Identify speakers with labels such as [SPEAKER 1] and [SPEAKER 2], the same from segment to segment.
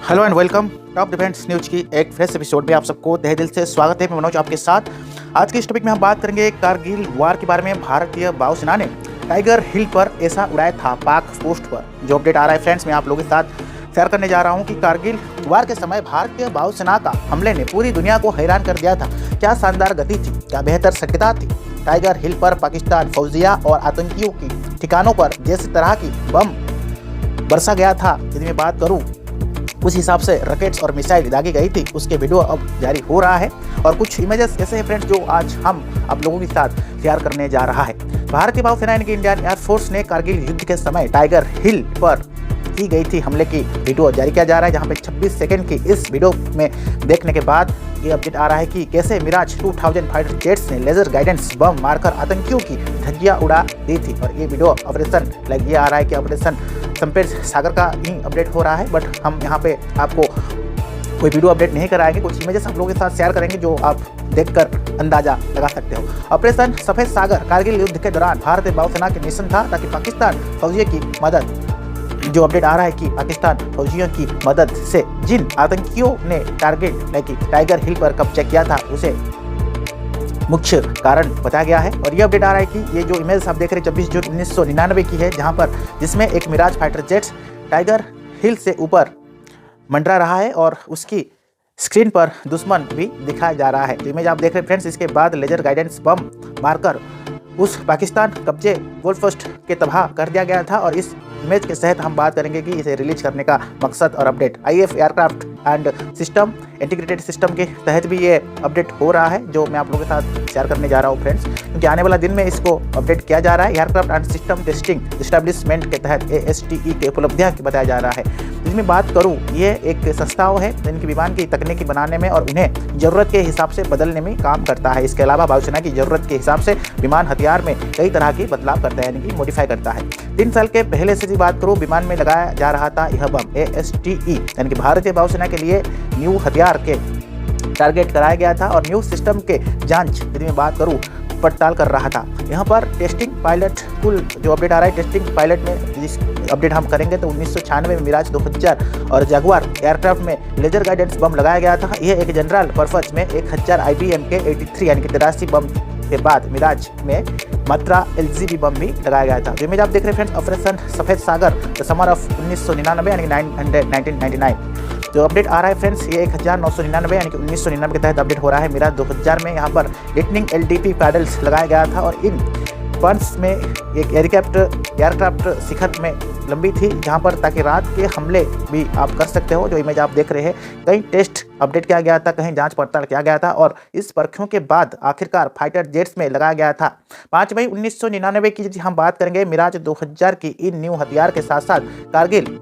[SPEAKER 1] Hello and welcome top defence news की एक fresh episode में आप सबको तहे दिल से स्वागत है। मैं मनोज आपके साथ। आज के इस टॉपिक में हम बात करेंगे कारगिल वार के बारे में। भारतीय वायुसेना ने टाइगर हिल पर ऐसा उड़ाया था पाक पोस्ट पर। जो अपडेट आ रहा है फ्रेंड्स, मैं आप लोगों के साथ शेयर करने जा रहा हूं कि कारगिल वार के समय भारतीय वायुसेना का हमले ने पूरी दुनिया को हैरान कर दिया था। क्या शानदार गति थी, क्या बेहतर सटीकता थी। टाइगर हिल पर पाकिस्तान फौजिया और आतंकियों की ठिकानों पर जिस तरह की बम बरसा गया था, यदि मैं बात करूं उस हिसाब से रॉकेट्स और मिसाइल दागी गई थी, उसके वीडियो अब जारी हो रहा है। और कुछ इमेजेस ऐसे हैं फ्रेंड्स जो आज हम आप लोगों के साथ शेयर करने जा रहा है। भारतीय वायुसेना यानी कि इंडियन एयरफोर्स ने कारगिल युद्ध के समय टाइगर हिल पर की गई थी हमले की वीडियो जारी किया जा रहा है, जहां पे 26 सेकंड की इस वीडियो में देखने के बाद ये अपडेट आ रहा है कि कैसे मिराज 2000 फाइटर जेट्स ने लेजर गाइडेंस बम मारकर आतंकियों की धज्जियां उड़ा दी थी। और ये वीडियो ऑपरेशन ये आ रहा है कि ऑपरेशन संपेश सागर का ही अपडेट हो रहा है, बट हम यहाँ पे आपको कोई वीडियो अपडेट नहीं कराएंगे। कुछ इमेजेस आप लोगों के साथ शेयर करेंगे जो आप देखकर अंदाजा लगा सकते हो। ऑपरेशन सफेद सागर कारगिल युद्ध के दौरान भारतीय वायुसेना के मिशन था ताकि पाकिस्तान फौजियों की मदद, जो अपडेट आ रहा है कि पाकिस्तान फौजियों की मदद से जिन आतंकियों ने टाइगर हिल पर कब्जा किया था उसे मुख्य कारण बताया गया है। और ये अपडेट आ रहा है कि ये जो इमेज आप देख रहे हैं 24 जून 1999 की है, जहां पर जिसमें एक मिराज फाइटर जेट्स टाइगर हिल से ऊपर मंडरा रहा है और उसकी स्क्रीन पर दुश्मन भी दिखाया जा रहा है। तो इमेज आप देख रहे हैं फ्रेंड्स, इसके बाद लेजर गाइडेंस बम मारकर उस पाकिस्तान कब्जे गोलफस्ट के तबाह कर दिया गया था। और इस इमेज के तहत हम बात करेंगे कि इसे रिलीज करने का मकसद और update. IF aircraft and system integrated system के तहत भी ये अपडेट हो रहा है, जो मैं आप लोगों के साथ शेयर करने जा रहा हूँ फ्रेंड्स, क्योंकि आने वाला दिन में इसको अपडेट किया जा रहा है। Aircraft and system testing establishment के तहत ASTE के उपलब्धियाँ की बताया जा रहा है। इसमें बात करूँ, ये एक संस्थाओं है जिनकी विमान की तकनीकी बनाने में और उन्हें जरूरत के हिसाब से बदलने में काम करता है। इसके अलावा वायुसेना की जरूरत के हिसाब से विमान हथियार में कई तरह की बदलाव करता है, यानी कि मॉडिफाई करता है। 3 साल के पहले से बात करूँ, विमान में लगाया जा रहा था यह बम ASTE यानी कि भारतीय वायुसेना के लिए न्यू हथियार के टारगेट कराया गया था और न्यू सिस्टम के जांच यदि मैं बात करूँ पड़ताल कर रहा था। यहाँ पर टेस्टिंग पायलट कुल जो अपडेट आ रहा है, टेस्टिंग पायलट में जिस अपडेट हम करेंगे तो 1996 में मिराज 2000 और जगुआर एयरक्राफ्ट में लेजर गाइडेंस बम लगाया गया था। यह एक जनरल पर्पज में 1000 IBM के 83 यानी कि 83 बम के बाद मिराज में मात्रा LGB बम भी लगाया गया था। जो इमेज आप देख रहे हैं फ्रेंड्स, ऑपरेशन सफेद सागर द समर ऑफ 1999 यानी कि 1999 जो अपडेट आ रहा है फ्रेंड्स, ये 1999 यानी कि 1999 के तहत अपडेट हो रहा है। मिराज 2000 में यहाँ पर लिटनिंग LDP पैडल्स लगाया गया था और इन फंड्स में एक एयरक्राफ्ट शिखर में लंबी थी, जहाँ पर ताकि रात के हमले भी आप कर सकते हो। जो इमेज आप देख रहे हैं, कहीं टेस्ट अपडेट किया गया था, कहीं जांच पड़ताल किया गया था और इस परखों के बाद आखिरकार फाइटर जेट्स में लगाया गया था। 5 मई 1999 की यदि हम बात करेंगे, मिराज 2000 की इन न्यू हथियार के साथ साथ कारगिल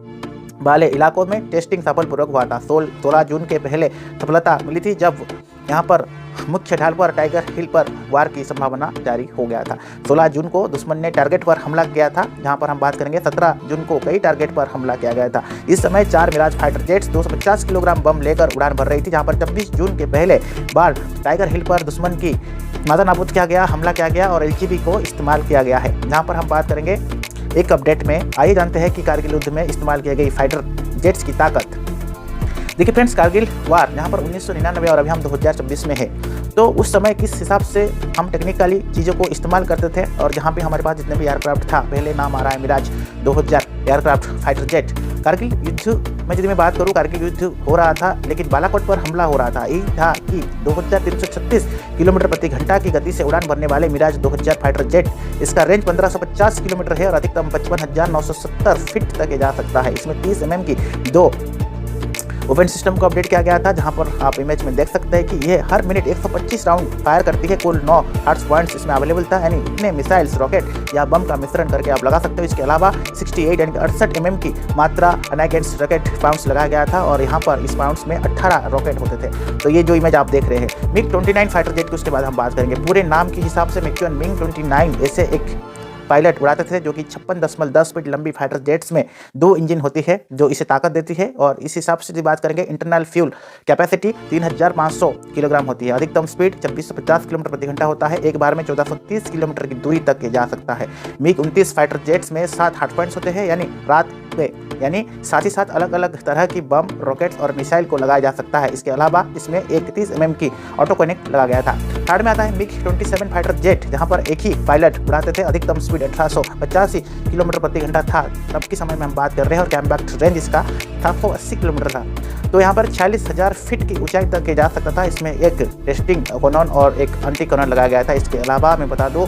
[SPEAKER 1] वाले इलाकों में टेस्टिंग सफलपूर्वक हुआ था। 16 जून के पहले सफलता मिली थी, जब यहाँ पर मुख्य ढाल पर टाइगर हिल पर वार की संभावना जारी हो गया था। 16 जून को दुश्मन ने टारगेट पर हमला किया था, जहां पर हम बात करेंगे 17 जून को कई टारगेट पर हमला किया गया था। इस समय 4 मिराज फाइटर जेट्स 250 किलोग्राम बम लेकर उड़ान भर रही थी, जहां पर 26 जून के पहले बार टाइगर हिल पर दुश्मन की नादा नाबूद किया गया, हमला किया गया और LGB को इस्तेमाल किया गया है। जहाँ पर हम बात करेंगे एक अपडेट में, आइए जानते हैं कि कारगिल युद्ध में इस्तेमाल की गई फाइटर जेट्स की ताकत। देखिए फ्रेंड्स, कारगिल वार यहाँ पर 1999 और अभी हम 2026 में है, तो उस समय किस हिसाब से हम टेक्निकली चीज़ों को इस्तेमाल करते थे और जहाँ पे हमारे पास जितने भी एयरक्राफ्ट था, पहले नाम आ रहा है Mirage 2000 aircraft fighter jet. Kargil युद्ध में यदि मैं बात करूँ, कारगिल युद्ध हो रहा था लेकिन बालाकोट पर हमला हो रहा था। यही था कि 2336 किलोमीटर प्रति घंटा की गति से उड़ान भरने वाले मिराज 2000 फाइटर जेट, इसका रेंज 1550 किलोमीटर है और अधिकतम 55,970 फीट तक जा सकता है। इसमें 30 mm की 2 ओपन सिस्टम को अपडेट किया गया था, जहां पर आप इमेज में देख सकते हैं कि यह हर मिनट 125 राउंड फायर करती है। कुल 9 हार्ट्स पॉइंट्स इसमें अवेलेबल था, यानी इतने मिसाइल्स, रॉकेट या बम का मिश्रण करके आप लगा सकते हो। इसके अलावा 68 यानी कि 68 mm की मात्रा अनअगेंस्ट रॉकेट पाउंड्स लगाया गया था और यहाँ पर इस पाउंड्स में 18 रॉकेट होते थे। तो ये जो इमेज आप देख रहे हैं MiG-29 फाइटर जेट की, उसके बाद हम बात करेंगे पूरे नाम के हिसाब से MiG-29 ऐसे एक पायलट उड़ाते थे, जो कि 56.10 फीट लंबी फाइटर जेट्स में 2 इंजन होती है जो इसे ताकत देती है। और इस हिसाब से बात करेंगे, इंटरनल फ्यूल कैपेसिटी 3500 किलोग्राम होती है। अधिकतम स्पीड 2650 किलोमीटर प्रति घंटा होता है। एक बार में 1430 किलोमीटर की दूरी तक जा सकता है। मिग 29 फाइटर जेट्स में 7 हार्ड पॉइंट्स होते हैं, यानी साथ ही साथ अलग अलग तरह की बम, रॉकेट्स और मिसाइल को लगाया जा सकता है। इसके अलावा इसमें एक 30 mm की ऑटो कनेक्ट लगा गया था। थर्ड में आता है मिग 27 फाइटर जेट, जहां पर एक ही पायलट उड़ाते थे। अधिकतम स्पीड 1885 किलोमीटर प्रति घंटा था तब के समय में हम बात कर रहे हैं, और कॉम्बैट रेंज इसका 780 किलोमीटर था। तो यहाँ पर 46,000 फीट की ऊंचाई तक जा सकता था। इसमें एक टेस्टिंग कॉनन और एक एंटी कॉनन लगाया गया था। इसके अलावा मैं बता दूँ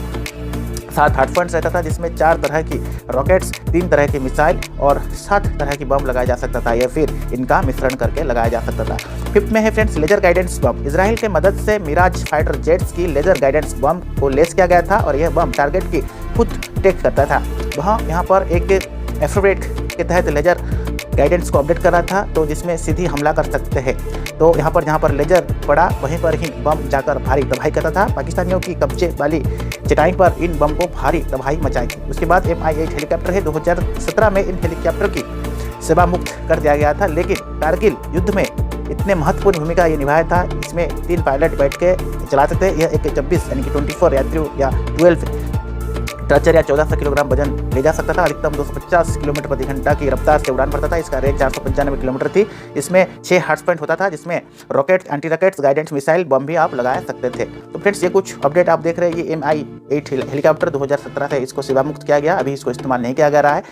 [SPEAKER 1] 7 हार्ड पॉइंट्स रहता था, जिसमें 4 तरह की रॉकेट्स, 3 तरह की मिसाइल और 7 तरह की बम लगाया जा सकता था, या फिर इनका मिश्रण करके लगाया जा सकता था। फिफ्थ में है फ्रेंड्स लेजर गाइडेंस बम। इजराइल के मदद से मिराज फाइटर जेट्स की लेजर गाइडेंस बम को लेस किया गया था, और यह बम टारगेट की खुद टेक करता था। वहाँ यहाँ पर एक एफ्रोवेट के तहत लेजर गाइडेंस को अपडेट कर रहा था, तो जिसमें सीधी हमला कर सकते हैं। तो यहाँ पर जहाँ पर लेजर पड़ा वहीं पर ही बम जाकर भारी तबाही करता था। पाकिस्तानियों की कब्जे वाली चटाई पर इन बम को भारी तबाही मचाई थी। उसके बाद MI-8 हेलीकॉप्टर है। 2017 में इन हेलीकॉप्टर की सेवा मुक्त कर दिया गया था, लेकिन कारगिल युद्ध में इतने महत्वपूर्ण भूमिका ये निभाया था। इसमें 3 पायलट बैठ के चलाते थे। यह एक 24 यानी कि 24 यात्रियों या 12 ट्रचर या 1400 किलोग्राम वजन ले जा सकता था। अधिकतम 250 किलोमीटर प्रति घंटा की रफ्तार से उड़ान भरता था। इसका रेंज 495 किलोमीटर थी। इसमें 6 हार्ड पॉइंट होता था, जिसमें rocket, anti rockets, guidance missile, bomb भी आप लगा सकते थे। तो फ्रेंड्स, ये कुछ अपडेट आप देख रहे हैं। ये MI-8 हेलीकॉप्टर 2017 से इसको सेवा मुक्त किया गया, अभी इसको इस्तेमाल नहीं किया जा रहा है।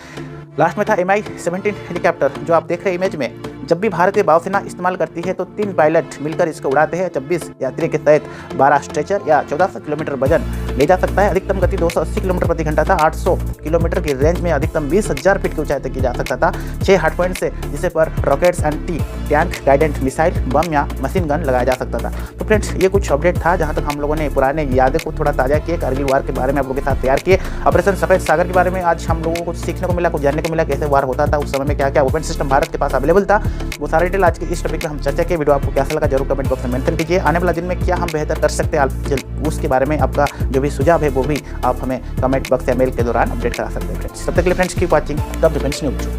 [SPEAKER 1] लास्ट में था MI-17 हेलीकॉप्टर, जो आप देख रहे हैं इमेज में। जब भी भारतीय वायुसेना इस्तेमाल करती है तो 3 पायलट मिलकर इसको उड़ाते हैं। 26 यात्री के तहत 12 स्ट्रेचर या 1400 किलोमीटर वजन ले जा सकता है। अधिकतम गति 280 किलोमीटर प्रति घंटा था। 800 किलोमीटर की रेंज में अधिकतम 20,000 फीट की ऊंचाई तक की जा सकता था। 6 हार्ड पॉइंट से, जिसे पर rockets, anti tank, guidance missile, bomb या मशीन गन लगाया जा सकता था। तो फ्रेंड्स, ये कुछ अपडेट था जहां तक हम लोगों ने पुराने यादें को थोड़ा ताज़ा किए, कारगिल वार के बारे में आप लोगों के साथ तैयार किए। ऑपरेशन सफेद सागर के बारे में आज हम लोगों को सीखने को मिला, कुछ जानने को मिला, कैसे वार होता था, उस समय में क्या क्या वेपन सिस्टम भारत के पास अवेलेबल था। वो सारे डिटेल आज के इस टॉपिक में हम चर्चा किए। वीडियो आपको कैसा लगा जरूर कमेंट बॉक्स में मेंशन कीजिए। आने वाला दिन में क्या हम बेहतर कर सकते हैं उसके बारे में आपका जो भी सुझाव है वो भी आप हमें कमेंट बॉक्स या मेल के दौरान अपडेट करा सकते हैं। तब तक के लिए friends keep watching top defence news.